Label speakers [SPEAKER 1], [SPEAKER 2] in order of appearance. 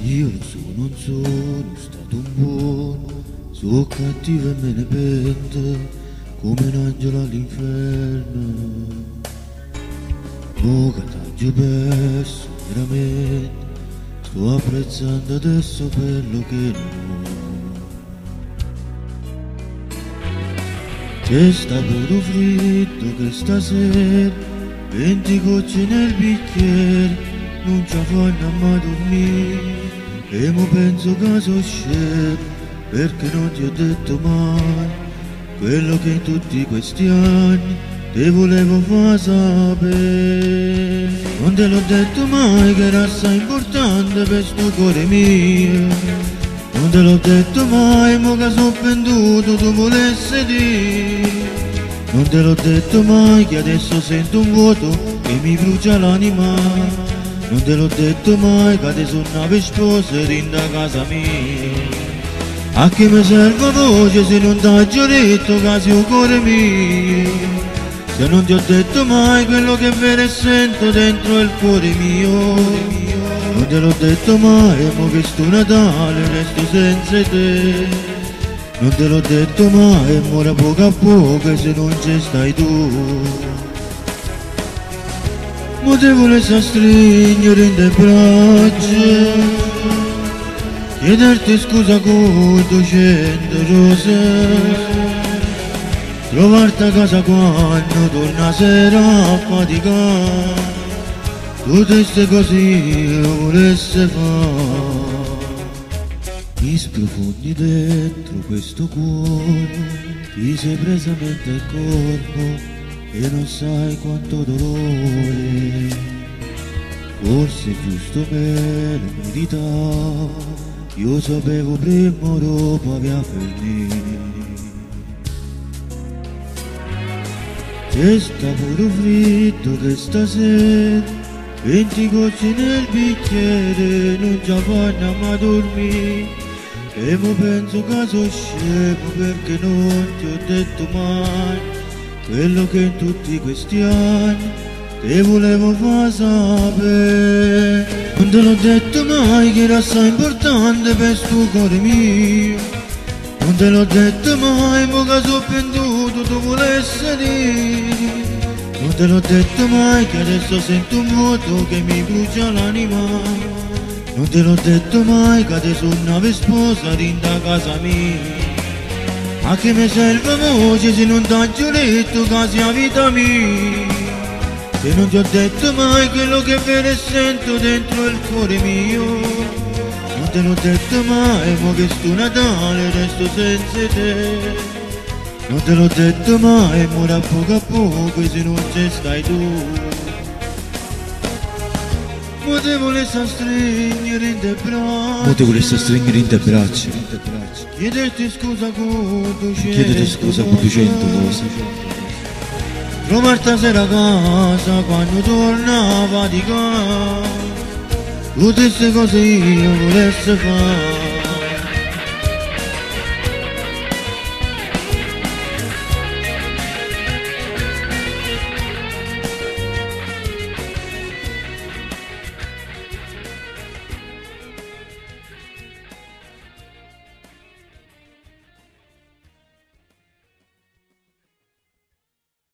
[SPEAKER 1] Io lo so, non sono stato un buono, sono cattivo e me ne pento, come un angelo all'inferno. Mo che t'ho perso, veramente, sto apprezzando adesso quello che non ho. C'è sta pure fritto che stasera, 20 gocce nel bicchiere, non ci fanno mai dormire. E mo penso che sono scemo, perché non ti ho detto mai quello che in tutti questi anni te volevo far sapere. Non te l'ho detto mai che era assai importante per sto cuore mio. Non te l'ho detto mai, mo che sono venduto tu volessi dire. Non te l'ho detto mai che adesso sento un vuoto che mi brucia l'anima. Non te l'ho detto mai che adesso una sposa rinda casa mia. A che mi serve voce se non t'ho detto che sei un cuore mio? Se non ti ho detto mai quello che vero e sento dentro il cuore mio. Non te l'ho detto mai, mo che sto Natale resto senza te. Non te l'ho detto mai, mo da poco a poco se non ci stai tu. Mo te volessi stringere in te braccia, chiederti scusa con 200 rose, trovarti a casa quando torna sera affaticata, tutte queste cose io volessi fare. Mi sprofondi dentro questo cuore, ti sei presa mente il corpo e non sai quanto dolore, forse è giusto me lo meritavo, io sapevo prima o dopo aveva finito. C'è sta pure fritto che stasera, 20 gocce nel bicchiere, non ci fanno mai dormire. E mo penso che sono scemo perché non ti ho detto mai quello che in tutti questi anni te volevo far sapere. Non te l'ho detto mai che era assai importante per sto cuore mio. Non te l'ho detto mai, mo che sono venduto tu volessi dire. Non te l'ho detto mai che adesso sento un vuoto che mi brucia l'anima. Non te l'ho detto mai che adesso una sposa rinda casa mia. A che mi serve voce se non t'ho detto che sia vita mia? Se non ti ho detto mai quello che vero e sento dentro il cuore mio. Non te l'ho detto mai, mo che sto Natale resto senza te. Non te l'ho detto mai, mo da poco a poco se non ci stai tu. Mo te volessi stringere in te braccia,
[SPEAKER 2] Mo te volessi stringere in te braccia,
[SPEAKER 1] chiederti scusa con 200
[SPEAKER 2] chiedete scusa con 200 cose,
[SPEAKER 1] trovarti a sera a casa quando tornava di casa, tutte queste cose io volessi fare.